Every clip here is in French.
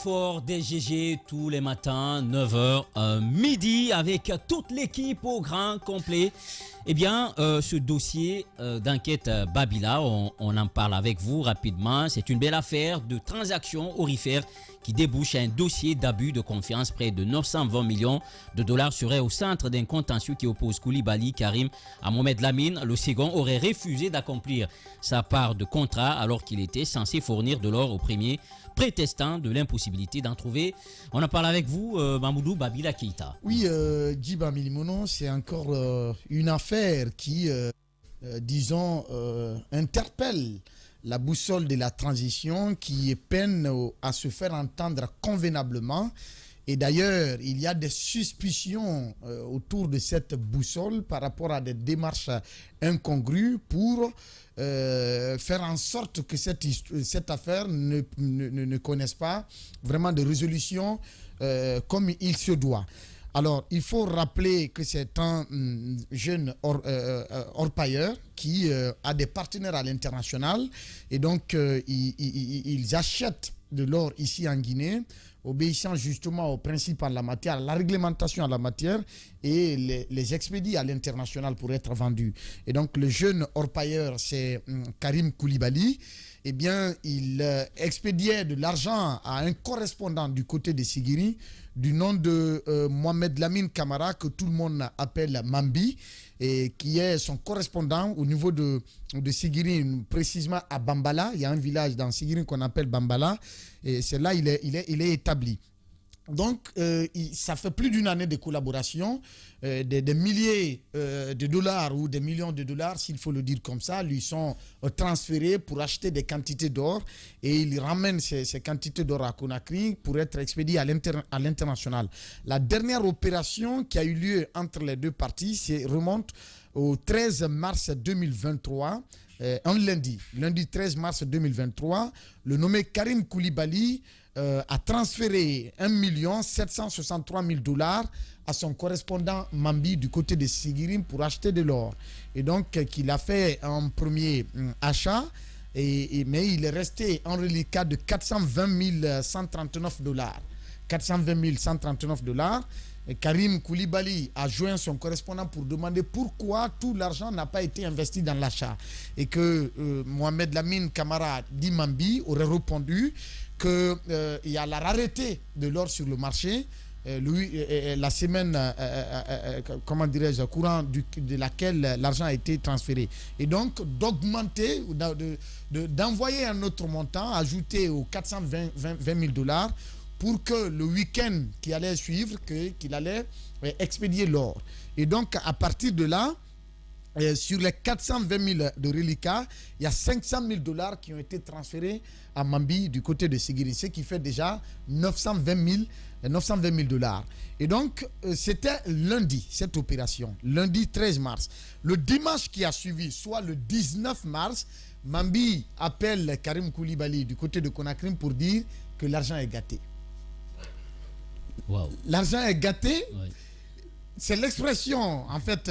fort des GG tous les matins, 9h, midi, avec toute l'équipe au grand complet. Eh bien, ce dossier d'enquête Babila, on en parle avec vous rapidement. C'est une belle affaire de transaction aurifère qui débouche à un dossier d'abus de confiance. Près de 920 millions de dollars seraient au centre d'un contentieux qui oppose Koulibaly Karim à Mohamed Lamine. Le second aurait refusé d'accomplir sa part de contrat alors qu'il était censé fournir de l'or au premier, prétestant de l'impossibilité d'en trouver. On en parle avec vous, Mamoudou Babila Keïta. Oui, Djiba Milimono, c'est encore une affaire qui, disons, interpelle la boussole de la transition, qui peine à se faire entendre convenablement. Et d'ailleurs, il y a des suspicions autour de cette boussole par rapport à des démarches incongrues pour faire en sorte que cette affaire ne connaisse pas vraiment de résolution comme il se doit. Alors, il faut rappeler que c'est un jeune orpailleur qui a des partenaires à l'international et donc ils achètent de l'or ici en Guinée, obéissant justement aux principes en la matière, à la réglementation en la matière et les expédient à l'international pour être vendus. Et donc le jeune orpailleur, c'est Karim Koulibaly. Eh bien, il expédiait de l'argent à un correspondant du côté de Sigiri, du nom de Mohamed Lamine Camara, que tout le monde appelle Mambi, et qui est son correspondant au niveau de Sigiri, précisément à Bambala. Il y a un village dans Sigiri qu'on appelle Bambala, et c'est là il est établi. Donc, ça fait plus d'une année de collaboration, des milliers de dollars ou des millions de dollars, s'il faut le dire comme ça, lui sont transférés pour acheter des quantités d'or et il ramène ces quantités d'or à Conakry pour être expédié à l'international. La dernière opération qui a eu lieu entre les deux parties remonte au 13 mars 2023, un lundi 13 mars 2023, le nommé Karim Koulibaly a transféré 1 763 000 dollars à son correspondant Mambi du côté de Sigirim pour acheter de l'or. Et donc, qu'il a fait un premier achat, mais il est resté en reliquat de 420 139 dollars. 420 139 dollars. Karim Koulibaly a joint son correspondant pour demander pourquoi tout l'argent n'a pas été investi dans l'achat. Et que Mohamed Lamine Camara dit Mambi aurait répondu qu'il y a la rareté de l'or sur le marché. La semaine, comment dirais-je, courant de laquelle l'argent a été transféré. Et donc, d'augmenter, d'envoyer un autre montant, ajouté aux 420 000 dollars, pour que le week-end qui allait suivre, qu'il allait expédier l'or. Et donc, à partir de là, sur les 420 000 de reliquats, il y a 500 000 dollars qui ont été transférés à Mambi du côté de Sigiri, ce qui fait déjà 920 000 dollars. Et donc, c'était lundi, cette opération, lundi 13 mars. Le dimanche qui a suivi, soit le 19 mars, Mambi appelle Karim Koulibaly du côté de Conakry pour dire que l'argent est gâté. Wow. L'argent est gâté. Oui. C'est l'expression en fait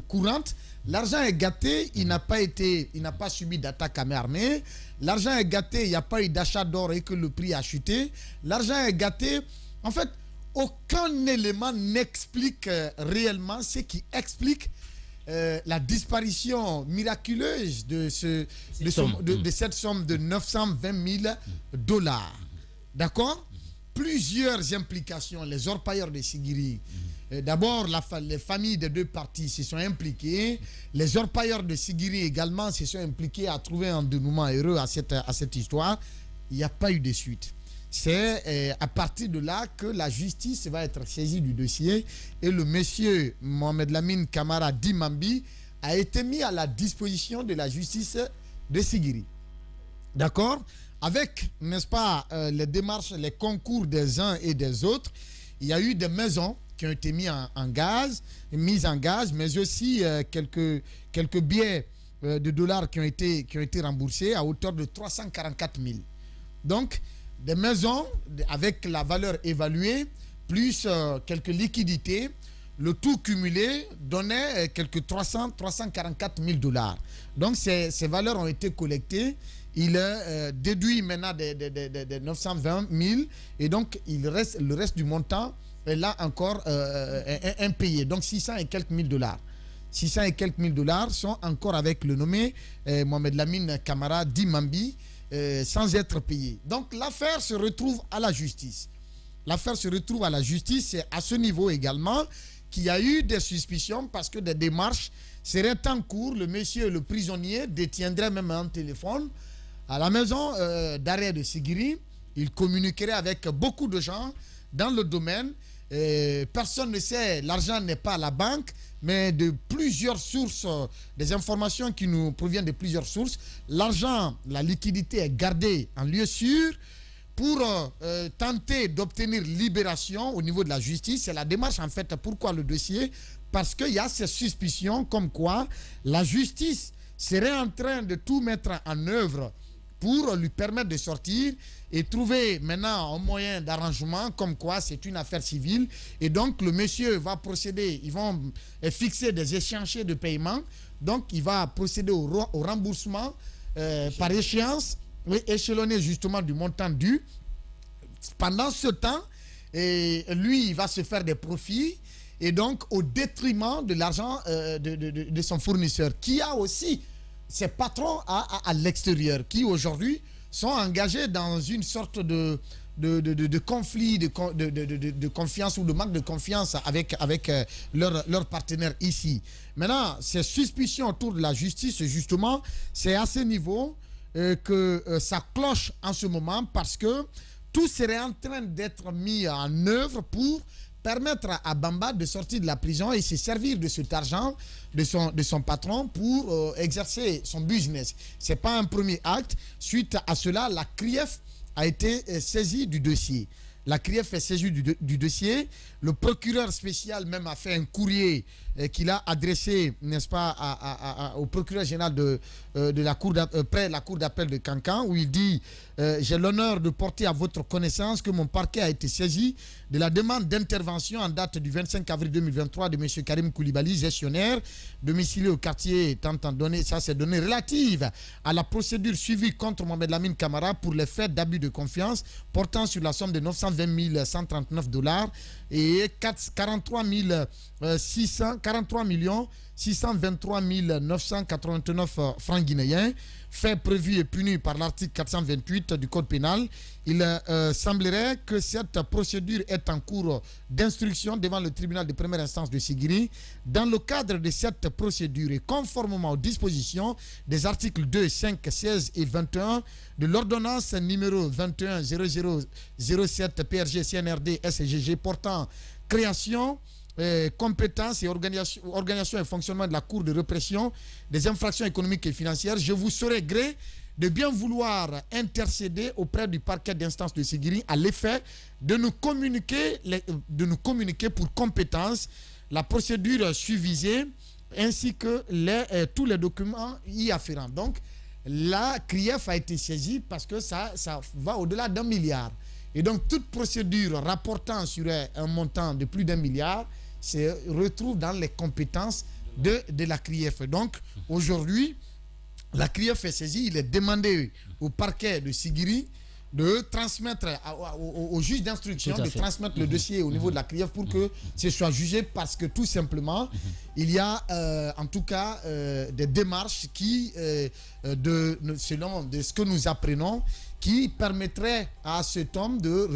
courante. L'argent est gâté, il n'a pas subi d'attaque à main armée. L'argent est gâté, il n'y a pas eu d'achat d'or et que le prix a chuté. L'argent est gâté. En fait, aucun élément n'explique réellement ce qui explique la disparition miraculeuse de cette somme de 920 000 dollars. D'accord? Plusieurs implications, les orpailleurs de Sigiri. D'abord, les familles des deux parties se sont impliquées. Les orpailleurs de Sigiri également se sont impliqués à trouver un dénouement heureux à cette histoire. Il n'y a pas eu de suite. C'est à partir de là que la justice va être saisie du dossier et le monsieur Mohamed Lamine Camara Dimambi a été mis à la disposition de la justice de Sigiri. D'accord? Avec, n'est-ce pas, les démarches, les concours des uns et des autres, il y a eu des maisons qui ont été mises en gaz, mais aussi quelques billets de dollars qui ont été remboursés à hauteur de 344 000. Donc, des maisons avec la valeur évaluée, plus quelques liquidités, le tout cumulé donnait quelques 344 000 dollars. Donc, ces valeurs ont été collectées il déduit maintenant des 920 000 et donc le reste du montant est là encore impayé. Donc 600 et quelques mille dollars. 600 et quelques mille dollars sont encore avec le nommé Mohamed Lamine Camara Dimambi sans être payés. Donc l'affaire se retrouve à la justice. L'affaire se retrouve à la justice. C'est à ce niveau également qu'il y a eu des suspicions parce que des démarches seraient en cours. Le monsieur, le prisonnier, détiendrait même un téléphone à la maison d'arrêt de Sigiri. Il communiquerait avec beaucoup de gens dans le domaine. Personne ne sait, l'argent n'est pas à la banque, mais de plusieurs sources, des informations qui nous proviennent de plusieurs sources, l'argent, la liquidité est gardée en lieu sûr pour tenter d'obtenir libération au niveau de la justice. C'est la démarche en fait. Pourquoi le dossier? Parce qu'il y a ces suspicions comme quoi la justice serait en train de tout mettre en œuvre pour lui permettre de sortir et trouver maintenant un moyen d'arrangement comme quoi c'est une affaire civile. Et donc le monsieur va procéder, ils vont fixer des échéanciers de paiement. Donc il va procéder au remboursement par échéance, échelonné justement du montant dû. Pendant ce temps, lui, il va se faire des profits et donc au détriment de l'argent de son fournisseur qui a aussi ses patrons à l'extérieur qui aujourd'hui sont engagés dans une sorte de conflit, de confiance ou de manque de confiance avec leurs partenaires ici. Maintenant, ces suspicions autour de la justice, justement, c'est à ce niveau que ça cloche en ce moment parce que tout serait en train d'être mis en œuvre pour permettre à Bamba de sortir de la prison et se servir de cet argent de son patron pour exercer son business. Ce n'est pas un premier acte. Suite à cela, la CRIEF a été saisie du dossier. La CRIEF est saisie du dossier. Le procureur spécial même a fait un courrier qu'il a adressé, n'est-ce pas, au procureur général près la cour d'appel de Cancan, où il dit j'ai l'honneur de porter à votre connaissance que mon parquet a été saisi de la demande d'intervention en date du 25 avril 2023 de M. Karim Koulibaly, gestionnaire, domicilié au quartier tentant donné, ça c'est donné relative à la procédure suivie contre Mohamed Lamine Camara pour les faits d'abus de confiance portant sur la somme de 920 139 $ et 43 623 989 francs guinéens, fait prévu et puni par l'article 428 du Code pénal. Il semblerait que cette procédure est en cours d'instruction devant le tribunal de première instance de Sigiri. Dans le cadre de cette procédure et conformément aux dispositions des articles 2, 5, 16 et 21 de l'ordonnance numéro 21 0007 PRG CNRD SGG portant création, compétences et organisation et fonctionnement de la Cour de répression des infractions économiques et financières, je vous saurai gré de bien vouloir intercéder auprès du parquet d'instance de Sigiri à l'effet de nous communiquer pour compétence la procédure suivisée ainsi que tous les documents y afférents. Donc, la CRIEF a été saisie parce que ça va au-delà d'1 milliard. Et donc, toute procédure rapportant sur un montant de plus d'1 milliard se retrouve dans les compétences de la CRIEF. Donc, aujourd'hui, la CRIEF est saisie. Il est demandé au parquet de Sigiri de transmettre au juge d'instruction, de transmettre le dossier au niveau de la CRIEF pour que ce soit jugé parce que tout simplement, il y a en tout cas des démarches qui, selon ce que nous apprenons, qui permettrait à cet homme de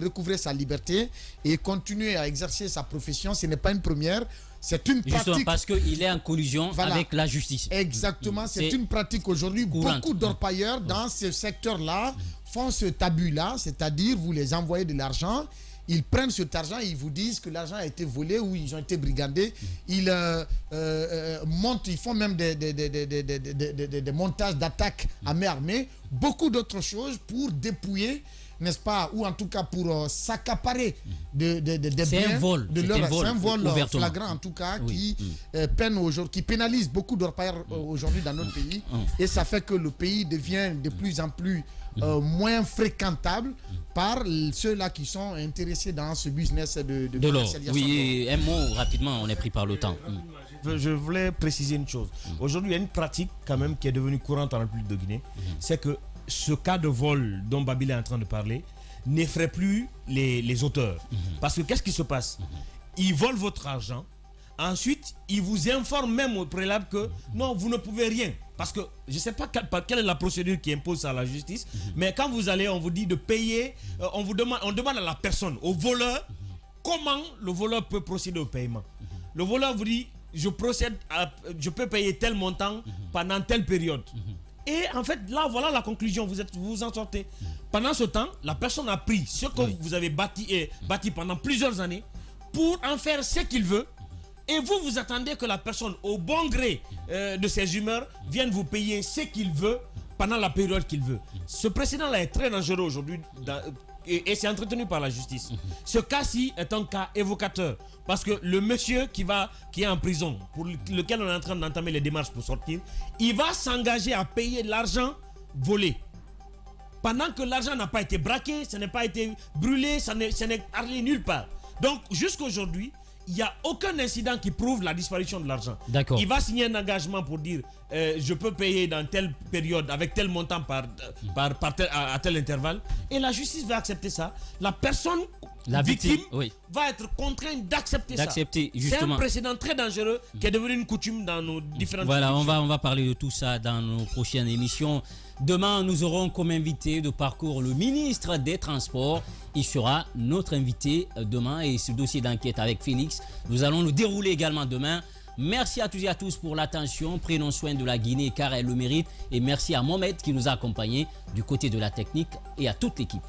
recouvrer sa liberté et continuer à exercer sa profession. Ce n'est pas une première, c'est une pratique. Justement parce qu'il est en collusion avec la justice. Exactement, c'est une pratique aujourd'hui. Beaucoup d'orpailleurs dans ce secteur-là font ce tabut-là, c'est-à-dire vous les envoyez de l'argent, ils prennent cet argent et ils vous disent que l'argent a été volé ou ils ont été brigandés. Ils montent, ils font même des montages d'attaques à main armée, beaucoup d'autres choses pour dépouiller, n'est-ce pas, ou en tout cas pour s'accaparer des biens. C'est un vol. C'est un vol flagrant en tout cas qui pénalise beaucoup d'orpailleurs aujourd'hui dans notre pays. Et ça fait que le pays devient de plus en plus moins fréquentable par ceux-là qui sont intéressés dans ce business de l'or. commercialisation. Oui, un mot rapidement, on est pris par le temps. je voulais préciser une chose. Aujourd'hui, il y a une pratique quand même qui est devenue courante en République de Guinée. C'est que ce cas de vol dont Babila est en train de parler n'effraie plus les auteurs. Parce que qu'est-ce qui se passe? Ils volent votre argent. Ensuite, ils vous informent même au préalable que non, vous ne pouvez rien. Parce que je ne sais pas quelle est la procédure qui impose ça à la justice, mais quand vous allez, on vous dit de payer, on demande à la personne, au voleur, comment le voleur peut procéder au paiement. Le voleur vous dit, je peux payer tel montant pendant telle période. Et en fait, là, voilà la conclusion, vous en sortez. Pendant ce temps, la personne a pris ce que vous avez bâti pendant plusieurs années pour en faire ce qu'il veut. Et vous attendez que la personne, au bon gré de ses humeurs, vienne vous payer ce qu'il veut pendant la période qu'il veut. Ce précédent-là est très dangereux aujourd'hui et c'est entretenu par la justice. Ce cas-ci est un cas évocateur parce que le monsieur qui est en prison, pour lequel on est en train d'entamer les démarches pour sortir, il va s'engager à payer l'argent volé. Pendant que l'argent n'a pas été braqué, ça n'a pas été brûlé, ça n'est allé nulle part. Donc jusqu'à aujourd'hui, il n'y a aucun incident qui prouve la disparition de l'argent. Il va signer un engagement pour dire je peux payer dans telle période avec tel montant à tel intervalle. Et la justice va accepter ça. La personne, la victime va être contrainte d'accepter ça. C'est un précédent très dangereux qui est devenu une coutume dans nos différentes on va parler de tout ça dans nos prochaines émissions. Demain, nous aurons comme invité de parcours le ministre des Transports. Il sera notre invité demain et ce dossier d'enquête avec Félix, nous allons le dérouler également demain. Merci à tous et à tous pour l'attention. Prenons soin de la Guinée car elle le mérite. Et merci à Mohamed qui nous a accompagnés du côté de la technique et à toute l'équipe.